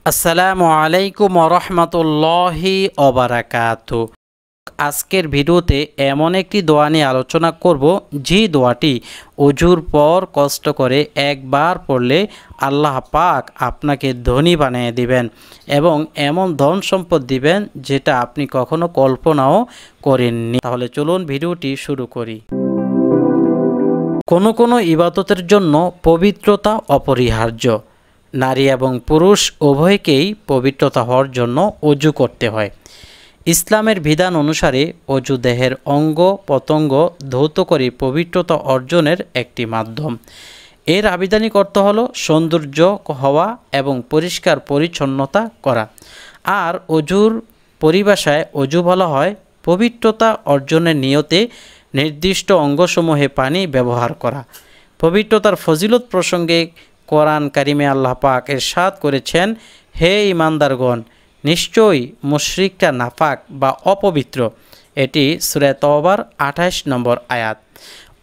আসসালামু আলাইকুম রহমতুল্লাহি ওবারাকাতু। আজকের ভিডিওতে এমন একটি দোয়া নিয়ে আলোচনা করব, যে দোয়াটি অজুর পর কষ্ট করে একবার পড়লে আল্লাহ পাক আপনাকে ধনী বানিয়ে দিবেন এবং এমন ধন সম্পদ দিবেন যেটা আপনি কখনো কল্পনাও করেননি। তাহলে চলুন ভিডিওটি শুরু করি। কোনো ইবাদতের জন্য পবিত্রতা অপরিহার্য। নারী এবং পুরুষ উভয়কেই পবিত্রতা হওয়ার জন্য অজু করতে হয়। ইসলামের বিধান অনুসারে অজু দেহের অঙ্গ প্রত্যঙ্গ ধৌত করে পবিত্রতা অর্জনের একটি মাধ্যম। এর আবিধানিক অর্থ হলো সৌন্দর্য হওয়া এবং পরিষ্কার পরিচ্ছন্নতা করা। আর অজুর পরিভাষায় অজু বলা হয় পবিত্রতা অর্জনের নিয়তে নির্দিষ্ট অঙ্গসমূহে পানি ব্যবহার করা। পবিত্রতার ফজিলত প্রসঙ্গে কোরআন কারিমে আল্লাহ পাক ইরশাদ করেছেন, হে ঈমানদারগণ, নিশ্চয়ই মুশরিকরা নাফাক বা অপবিত্র। এটি সূরা তওবার 28 নম্বর আয়াত।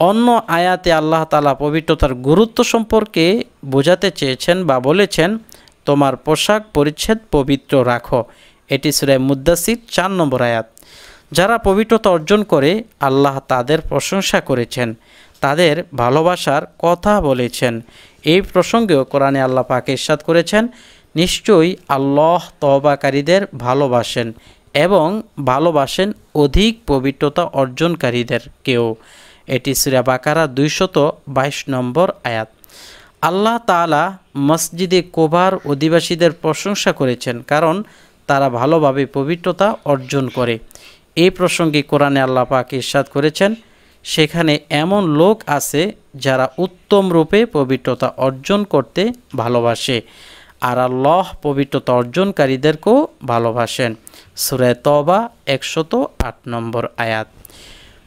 অন্য আয়াতে আল্লাহ তাআলা পবিত্রতার গুরুত্ব সম্পর্কে বোঝাতে চেয়েছেন বা বলেছেন, তোমার পোশাক পরিচ্ছদ পবিত্র রাখো। এটি সূরা মুদ্দাসির 4 নম্বর আয়াত। যারা পবিত্রতা অর্জন করে আল্লাহ তাদের প্রশংসা করেছেন, তাদের ভালোবাসার কথা বলেছেন। এই প্রসঙ্গেও কোরআনে আল্লাহ পাক ইরশাদ করেছেন, নিশ্চয়ই আল্লাহ তওবাকারীদের ভালোবাসেন এবং ভালোবাসেন অধিক পবিত্রতা অর্জনকারীদেরকেও। এটি সূরা বাকারা 222 নম্বর আয়াত। আল্লাহ তাআলা মসজিদে কুবার অধিবাসীদের প্রশংসা করেছেন, কারণ তারা ভালোভাবে পবিত্রতা অর্জন করে। এই প্রসঙ্গে কোরআনে আল্লাহ পাক ইরশাদ করেছেন, সেখানে এমন লোক আছে যারা উত্তম রূপে পবিত্রতা অর্জন করতে ভালোবাসে, আর আল্লাহ পবিত্রতা অর্জনকারীদেরকেও ভালোবাসেন। সূরা তওবা 108 নম্বর আয়াত।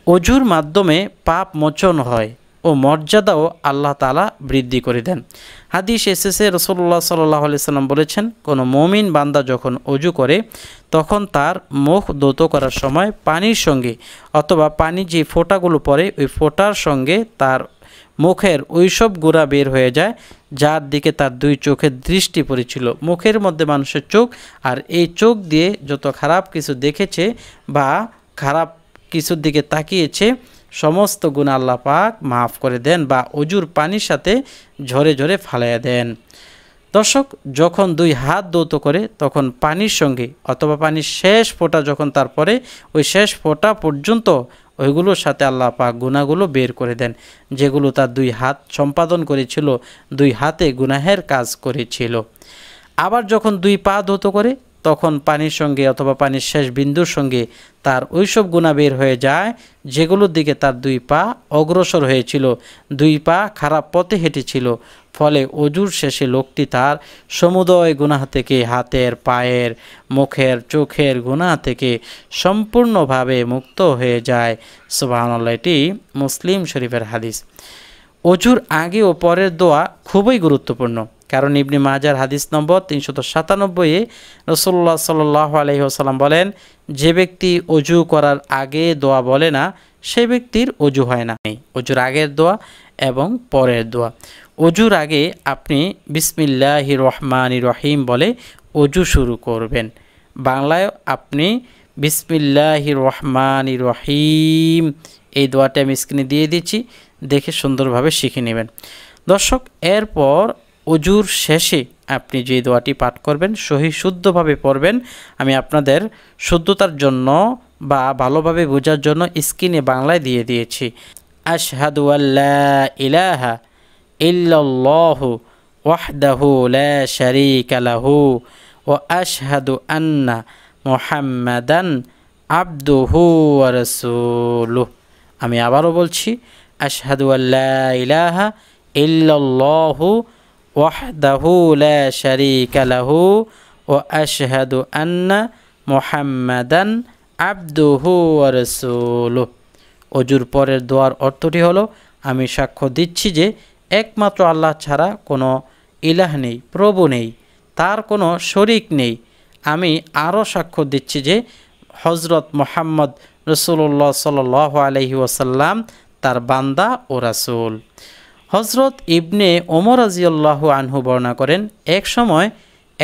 অজুর মাধ্যমে পাপ মোচন হয় ও মর্যাদাও আল্লাহ তাআলা বৃদ্ধি করে দেন। হাদিস এসেছে, রাসূলুল্লাহ সাল্লাল্লাহু আলাইহি সাল্লাম বলেছেন, কোনো মুমিন বান্দা যখন অজু করে তখন তার মুখ ধৌত করার সময় পানির সঙ্গে অথবা পানি যে ফোঁটাগুলো পড়ে ওই ফোঁটার সঙ্গে তার মুখের ওইসব গুঁড়া বের হয়ে যায় যার দিকে তার দুই চোখের দৃষ্টি পড়েছিল। মুখের মধ্যে মানুষের চোখ, আর এই চোখ দিয়ে যত খারাপ কিছু দেখেছে বা খারাপ কিছুর দিকে তাকিয়েছে সমস্ত গুনাহ আল্লাহ পাক মাফ করে দেন বা অজুর পানির সাথে ঝরে ঝরে ফালাইয়া দেন। দর্শক, যখন দুই হাত ধৌত করে তখন পানির সঙ্গে অথবা পানির শেষ ফোঁটা যখন তারপরে ওই শেষ ফোঁটা পর্যন্ত ওইগুলোর সাথে আল্লাহ পাক গুনাহগুলো বের করে দেন, যেগুলো তার দুই হাত সম্পাদন করেছিল, দুই হাতে গুনাহের কাজ করেছিল। আবার যখন দুই পা ধৌত করে তখন পানির সঙ্গে অথবা পানির শেষ বিন্দুর সঙ্গে তার ওইসব গুনাহ বের হয়ে যায় যেগুলোর দিকে তার দুই পা অগ্রসর হয়েছিল, দুই পা খারাপ পথে হেঁটেছিল। ফলে অজুর শেষে লোকটি তার সমুদয় গুনাহ থেকে, হাতের, পায়ের, মুখের, চোখের গুনাহ থেকে সম্পূর্ণভাবে মুক্ত হয়ে যায়। সুবহানাল্লাহ। এটি মুসলিম শরীফের হাদিস। অজুর আগে ও পরের দোয়া খুবই গুরুত্বপূর্ণ, কারণ ইবনে মাজার হাদিস নম্বর 397-এ রাসূলুল্লাহ সাল্লাল্লাহু আলাইহি ওয়াসাল্লাম বলেন, যে ব্যক্তি অজু করার আগে দোয়া বলে না সেই ব্যক্তির অজু হয় না। অজুর আগের দোয়া এবং পরের দোয়া। অজুর আগে আপনি বিসমিল্লাহির রহমানির রহিম বলে অজু শুরু করবেন। বাংলায় আপনি বিসমিল্লাহির রহমানির রহিম এই দোয়াটা আমি স্ক্রিনে দিয়ে দিচ্ছি, দেখে সুন্দরভাবে শিখে নেবেন। দর্শক, এরপর অজুর শেষে আপনি যে দোয়াটি পাঠ করবেন সহি শুদ্ধভাবে পড়বেন। আমি আপনাদের শুদ্ধতার জন্য বা ভালোভাবে বোঝার জন্য স্ক্রিনে বাংলায় দিয়ে দিয়েছি। আশহাদু আল্লা ইলাহা ইল্লাল্লাহু ওয়াহদাহু লা শারীকা লাহু ওয়া আশহাদু আন্না মুহাম্মাদান আবদুহু ওয়া রাসূলুহু। আমি আবারও বলছি, আশহাদু আল্লা ইলাহা ইল্লাল্লাহু ওয়াহদাহু লা শারীকা লাহু ওয়া আশহাদু আন্না মুহাম্মাদান আবদুহু ওয়া রাসূলুহু। অজুর পরের দোয়ার অর্থটি হলো, আমি সাক্ষ্য দিচ্ছি যে একমাত্র আল্লাহ ছাড়া কোনো ইলাহ নেই, প্রভু নেই, তার কোনো শরীক নেই। আমি আরও সাক্ষ্য দিচ্ছি যে হযরত মুহাম্মদ রাসূলুল্লাহ সাল্লাল্লাহু আলাইহি ওয়াসাল্লাম তার বান্দা ও রাসূল। হযরত ইবনে ওমর রাদিয়াল্লাহু আনহু বর্ণনা করেন, এক সময়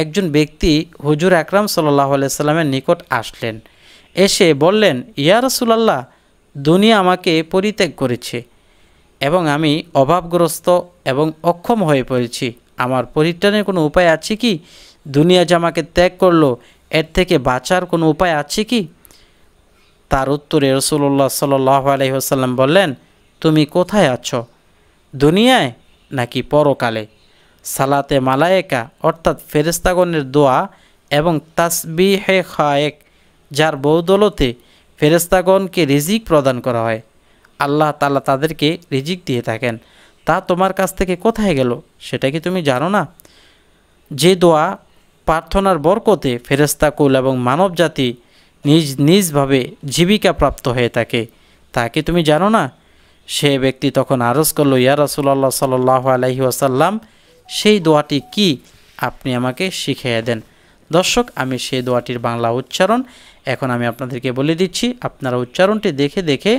একজন ব্যক্তি হুজুর আকরাম সাল্লাল্লাহু আলাইহি সাল্লামের নিকট আসলেন। এসে বললেন, ইয়া রাসূলুল্লাহ, দুনিয়া আমাকে পরিত্যাগ করেছে এবং আমি অভাবগ্রস্ত এবং অক্ষম হয়ে পড়েছি। আমার পরিত্রাণের কোনো উপায় আছে কি? দুনিয়া যে আমাকে ত্যাগ করলো, এর থেকে বাঁচার কোনো উপায় আছে কি? তার উত্তরে রাসূলুল্লাহ সাল্লাল্লাহু আলাইহি ওয়াসাল্লাম বললেন, তুমি কোথায় আছো, দুনিয়ায় নাকি পরকালে? সালাতে মালায়েকা অর্থাৎ ফেরেশতাগণের দোয়া এবং তাসবিহে খায়েক, যার বৌদলতে ফেরেশতাগণকে রিজিক প্রদান করা হয়, আল্লাহ তাআলা তাদেরকে রিজিক দিয়ে থাকেন, তা তোমার কাছ থেকে কোথায় গেল সেটা কি তুমি জানো না? যে দোয়া প্রার্থনার বরকতে ফেরেশতাকুল এবং মানবজাতি নিজ নিজভাবে জীবিকা প্রাপ্ত হয়ে থাকে, তা কি তুমি জানো না? সে ব্যক্তি তখন আরজ করল, ইয়া রাসূলুল্লাহ সাল্লাল্লাহু আলাইহি ওয়াসাল্লাম, সেই দোয়াটি কি, আপনি আমাকে শিখিয়ে দেন। দর্শক, আমি সেই দোয়াটির বাংলা উচ্চারণ এখন আমি আপনাদেরকে বলে দিচ্ছি, আপনারা উচ্চারণটি দেখে দেখে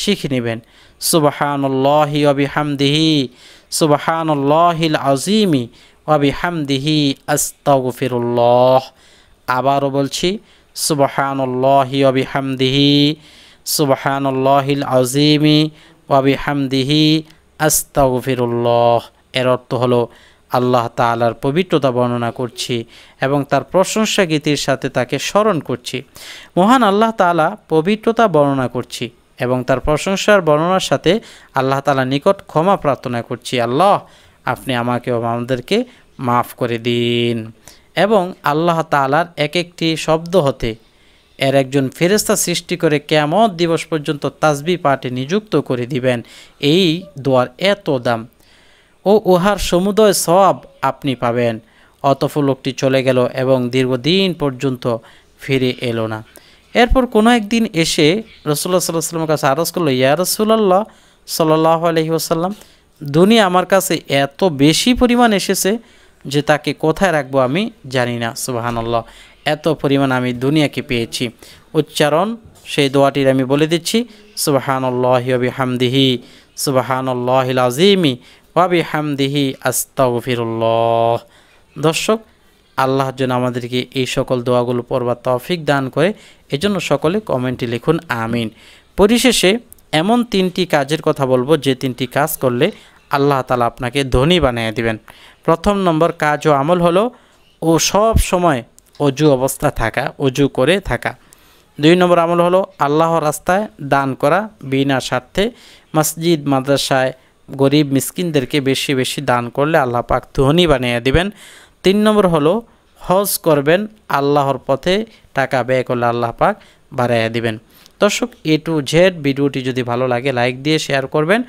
শিখে নেবেন। সুবহানাল্লাহি ওয়া বিহামদিহি, সুবহানাল্লাহিল আযীমি ওয়া বিহামদিহি, আস্তাগফিরুল্লাহ। আবারও বলছি, সুবহানাল্লাহি ওয়া বিহামদিহি, সুবহানাল্লাহিল আযীমি ওয়া বিহামদিহি, আস্তাগফিরুল্লাহ। এর অর্থ হলো, আল্লাহ তাআলার পবিত্রতা বর্ণনা করছি এবং তার প্রশংসা গীতির সাথে তাকে স্মরণ করছি। মহান আল্লাহ তাআলা পবিত্রতা বর্ণনা করছি এবং তার প্রশংসার বর্ণনার সাথে আল্লাহ তাআলার নিকট ক্ষমা প্রার্থনা করছি। আল্লাহ, আপনি আমাকে ও আমাদেরকে মাফ করে দিন। এবং আল্লাহ তাআলার এক একটি শব্দ হতে এর একজন ফেরেশতা সৃষ্টি করে কিয়ামত দিবস পর্যন্ত তাসবিহ পাঠে নিযুক্ত করে দিবেন। এই দোয়ার এত দাম ও উহার সমুদয় সওয়াব আপনি পাবেন। অতঃপর লোকটি চলে গেল এবং দীর্ঘদিন পর্যন্ত ফিরে এলো না। এরপর কোনো একদিন এসে রাসূলুল্লাহ সাল্লাল্লাহু আলাইহি ওয়াসাল্লামের কাছে আরজ করলো, ইয়া রাসূলুল্লাহ সাল্লাল্লাহু আলাইহি ওয়াসাল্লাম, দুনিয়া আমার কাছে এত বেশি পরিমাণ এসেছে যে তাকে কোথায় রাখবো আমি জানি না। সুবহানাল্লাহ, এত পরিমাণ আমি দুনিয়াকে পেয়েছি। উচ্চারণ সেই দোয়াটির আমি বলে দিচ্ছি, সুবহানাল্লাহি ওয়া বিহামদিহি, সুবহানাল্লাহিল আযীমি ওয়া বিহামদিহি, আস্তাগফিরুল্লাহ। দর্শক, আল্লাহ যেন আমাদেরকে এই সকল দোয়াগুলো পড়বার তৌফিক দান করে, এজন্য সকলে কমেন্টে লিখুন আমিন। পরিশেষে এমন তিনটি কাজের কথা বলবো যে তিনটি কাজ করলে আল্লাহ তাআলা আপনাকে ধনী বানিয়ে দিবেন। প্রথম নম্বর কাজ ও আমল হলো ও সব সময় অজু অবস্থা থাকা, অজু করে থাকা। 2 নম্বর আমল হলো আল্লাহর রাস্তায় দান করা বিনা স্বার্থে। মসজিদ মাদ্রাসায় গরিব মিসকিনদেরকে বেশি বেশি দান করলে আল্লাহ পাক ধনী বানিয়ে দিবেন। 3 নম্বর হলো হজ করবেন, আল্লাহর পথে টাকা ব্যয় করলে আল্লাহ পাক বাড়াইয়া দিবেন। দর্শক, A to Z ভিডিওটি যদি ভালো লাগে লাইক দিয়ে শেয়ার করবেন।